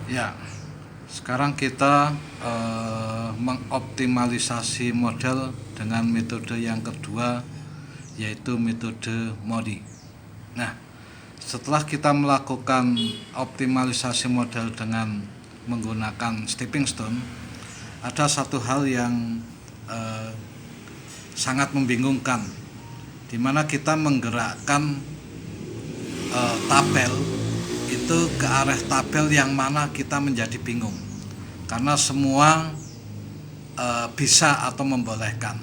Ya, sekarang kita mengoptimalisasi model dengan metode yang kedua, yaitu metode MODI. Nah, setelah kita melakukan optimalisasi model dengan menggunakan stepping stone, ada satu hal yang sangat membingungkan, di mana kita menggerakkan tabel itu ke arah tabel yang mana kita menjadi bingung, karena semua bisa atau membolehkan.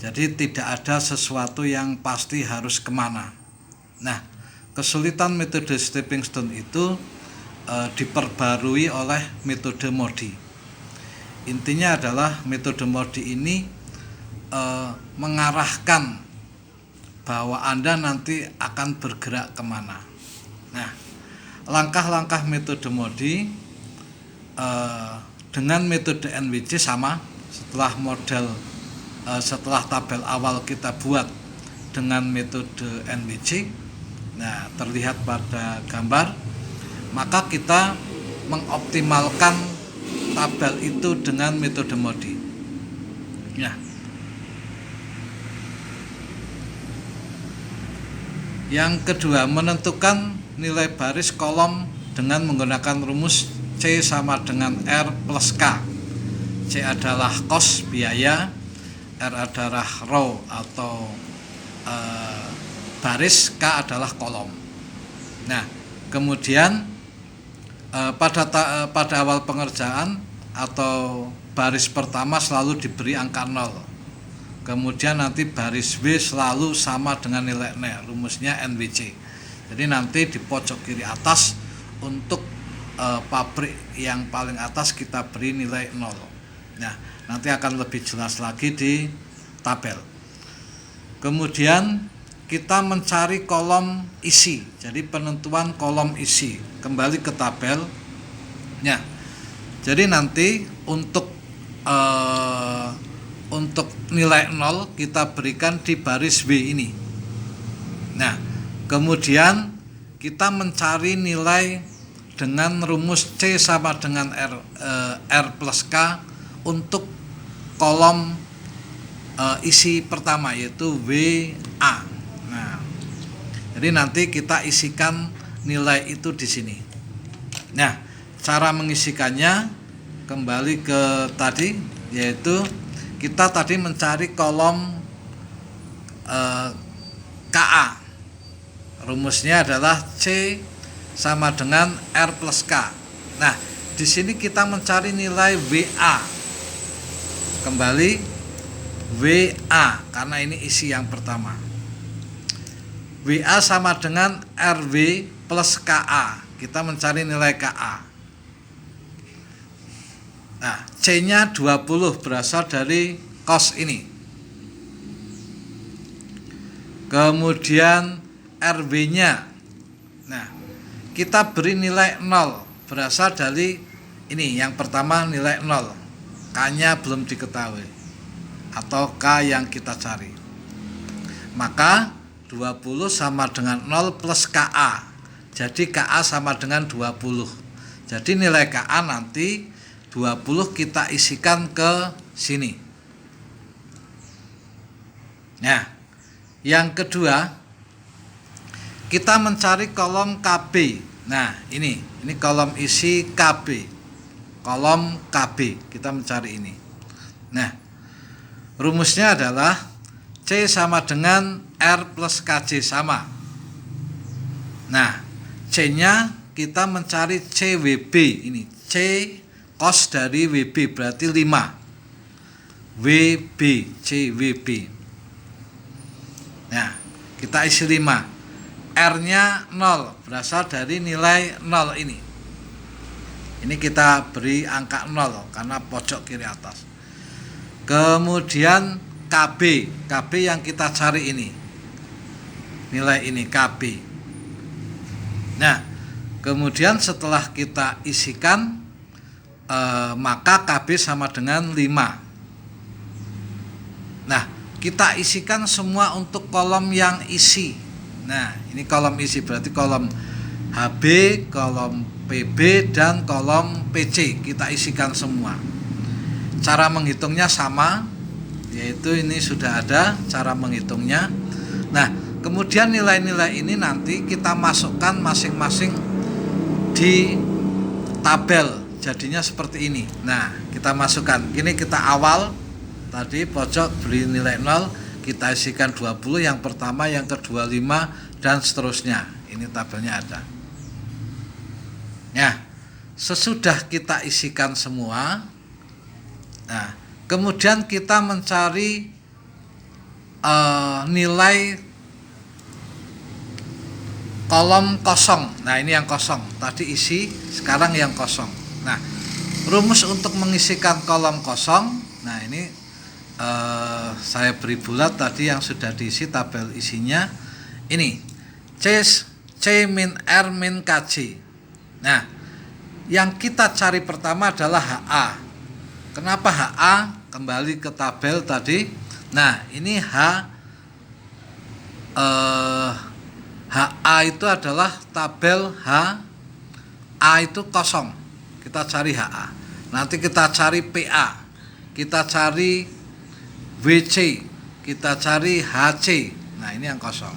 Jadi tidak ada sesuatu yang pasti harus kemana. Nah, kesulitan metode stepping stone itu diperbarui oleh metode MODI. Intinya adalah metode MODI ini mengarahkan bahwa Anda nanti akan bergerak kemana. Nah, langkah-langkah metode MODI dengan metode NWC sama. Setelah tabel awal kita buat dengan metode NWC, nah terlihat pada gambar, maka kita mengoptimalkan tabel itu dengan metode MODI. Nah, yang kedua, menentukan nilai baris kolom dengan menggunakan rumus C sama dengan R plus K. C adalah cost, biaya, R adalah row atau baris, K adalah kolom. Nah, kemudian pada awal pengerjaan atau baris pertama selalu diberi angka 0. Kemudian nanti baris W selalu sama dengan nilai N, rumusnya NWC. Jadi nanti di pojok kiri atas untuk pabrik yang paling atas kita beri nilai 0. Nah, nanti akan lebih jelas lagi di tabel. Kemudian kita mencari kolom isi. Jadi penentuan kolom isi, kembali ke tabel. Nah, jadi nanti untuk nilai 0 kita berikan di baris W ini. Nah, kemudian kita mencari nilai dengan rumus C sama dengan R plus K untuk kolom isi pertama, yaitu WA. Nah, jadi nanti kita isikan nilai itu di sini. Nah, cara mengisikannya kembali ke tadi, yaitu kita tadi mencari kolom KA. Rumusnya adalah C sama dengan R plus K. Nah, di sini kita mencari nilai WA. Kembali WA, karena ini isi yang pertama. WA sama dengan RW plus KA. Kita mencari nilai KA. Nah, C-nya 20 berasal dari cost ini. Kemudian RW-nya, nah, kita beri nilai 0, berasal dari ini, yang pertama nilai 0. K-nya belum diketahui, atau K yang kita cari. Maka 20 sama dengan 0 plus KA. Jadi KA sama dengan 20. Jadi nilai KA nanti 20 kita isikan ke sini. Nah, yang kedua, kita mencari kolom KB. Nah, ini kolom isi KB. Kolom KB, kita mencari ini. Nah, rumusnya adalah C sama dengan R plus KJ sama. Nah, C-nya kita mencari CWB. Ini C cos dari WB berarti 5. WB, CWB. Nah, kita isi 5. R-nya 0, berasal dari nilai 0 ini. Ini kita beri angka 0 karena pojok kiri atas. Kemudian KB yang kita cari ini, nilai ini KB. Nah, kemudian setelah kita isikan, maka KB sama dengan 5. Nah, kita isikan semua untuk kolom yang isi. Nah, ini kolom isi, berarti kolom HB, kolom PB, dan kolom PC. Kita isikan semua. Cara menghitungnya sama, yaitu ini sudah ada cara menghitungnya. Nah, kemudian nilai-nilai ini nanti kita masukkan masing-masing di tabel. Jadinya seperti ini. Nah, kita masukkan. Ini kita awal tadi pojok beri nilai 0, kita isikan 20, yang pertama, yang kedua 5, dan seterusnya. Ini tabelnya ada. Ya, sesudah kita isikan semua, nah, kemudian kita mencari nilai kolom kosong. Nah, ini yang kosong. Tadi isi, sekarang yang kosong. Nah, rumus untuk mengisikan kolom kosong. Nah, ini saya beri bulat tadi yang sudah diisi tabel isinya. Ini C min R min KJ. Nah, yang kita cari pertama adalah HA. Kenapa HA? Kembali ke tabel tadi. Nah, ini HA itu adalah tabel H. A itu kosong. Kita cari HA. Nanti kita cari PA. Kita cari WC. Kita cari HC. Nah, ini yang kosong.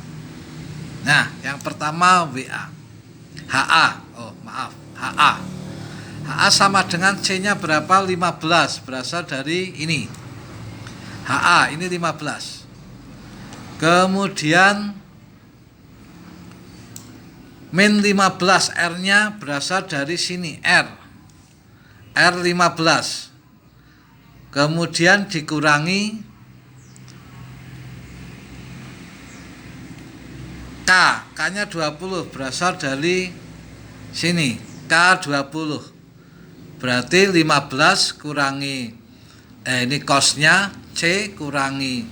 Nah, yang pertama WA. HA. Oh, maaf. HA. HA sama dengan C-nya berapa? 15. Berasal dari ini. HA ini 15. Kemudian min 15, R-nya berasal dari sini, R 15. Kemudian dikurangi K-nya 20, berasal dari sini, K 20. Berarti 15 kurangi ini cos-nya C kurangi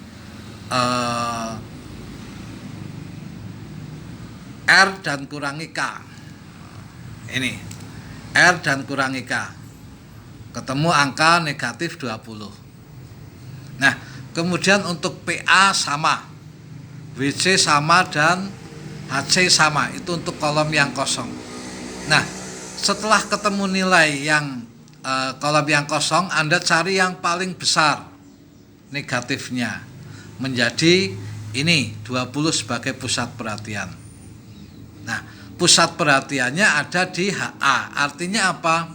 R dan kurangi K. Ini R dan kurangi K. Ketemu angka negatif 20. Nah, kemudian untuk PA sama, WC sama, dan HC sama. Itu untuk kolom yang kosong. Nah, setelah ketemu nilai yang kolom yang kosong, Anda cari yang paling besar negatifnya. Menjadi ini 20 sebagai pusat perhatian. Nah, pusat perhatiannya ada di HA. Artinya apa?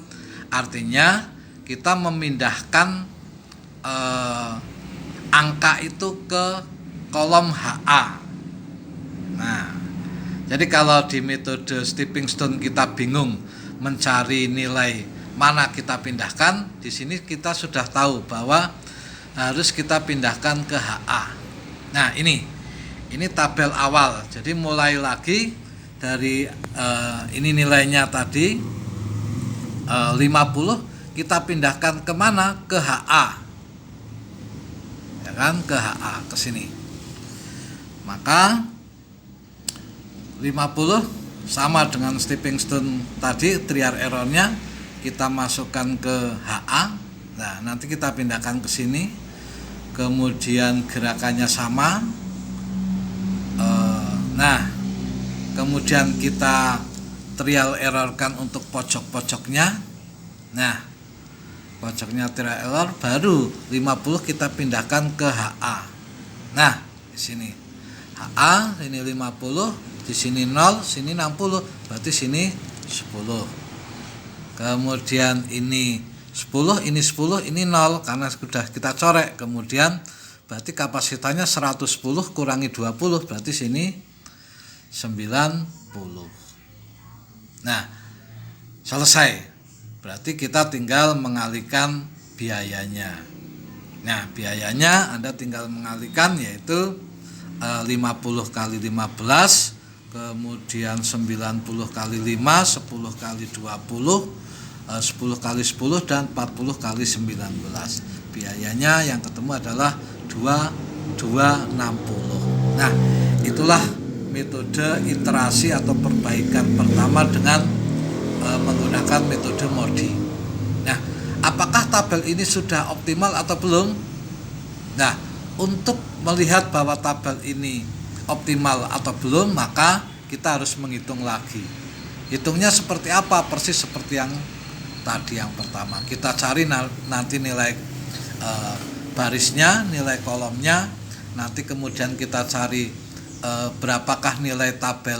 Artinya kita memindahkan angka itu ke kolom HA. Nah, jadi kalau di metode stepping stone kita bingung mencari nilai mana kita pindahkan, di sini kita sudah tahu bahwa harus kita pindahkan ke HA. Nah, ini tabel awal. Jadi mulai lagi dari ini nilainya tadi 50, kita pindahkan kemana? Ke HA. Ya kan, ke HA, ke sini. Maka 50 sama dengan stepping stone tadi, trial errornya kita masukkan ke HA. Nah, nanti kita pindahkan ke sini. Kemudian gerakannya sama. Nah, kemudian kita trial errorkan untuk pojok-pojoknya. Nah, pojoknya trial error, baru 50 kita pindahkan ke HA. Nah, di sini HA, ini 50, di sini 0, sini 60, berarti sini 10. Kemudian ini 10, ini 10, ini 0 karena sudah kita corek. Kemudian berarti kapasitannya 110 kurangi 20, berarti sini 90. Nah, selesai. Berarti kita tinggal mengalihkan biayanya. Nah, biayanya Anda tinggal mengalihkan, yaitu 50 kali 15, kemudian 90 kali 5, 10 kali 20, 10 kali 10, dan 40 kali 19. Biayanya yang ketemu adalah 2260. Nah, itulah metode iterasi atau perbaikan pertama dengan menggunakan metode MODI. Nah, apakah tabel ini sudah optimal atau belum? Nah, untuk melihat bahwa tabel ini optimal atau belum, maka kita harus menghitung lagi. Hitungnya seperti apa? Persis seperti yang tadi yang pertama. Kita cari nanti nilai barisnya, nilai kolomnya. Nanti kemudian kita cari berapakah nilai tabel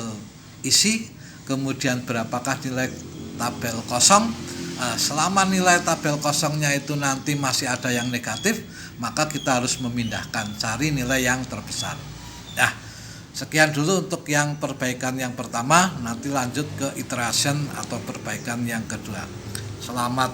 isi, kemudian berapakah nilai tabel kosong. Selama nilai tabel kosongnya itu nanti masih ada yang negatif, maka kita harus memindahkan, cari nilai yang terbesar. Nah, sekian dulu untuk yang perbaikan yang pertama, nanti lanjut ke iteration atau perbaikan yang kedua. Selamat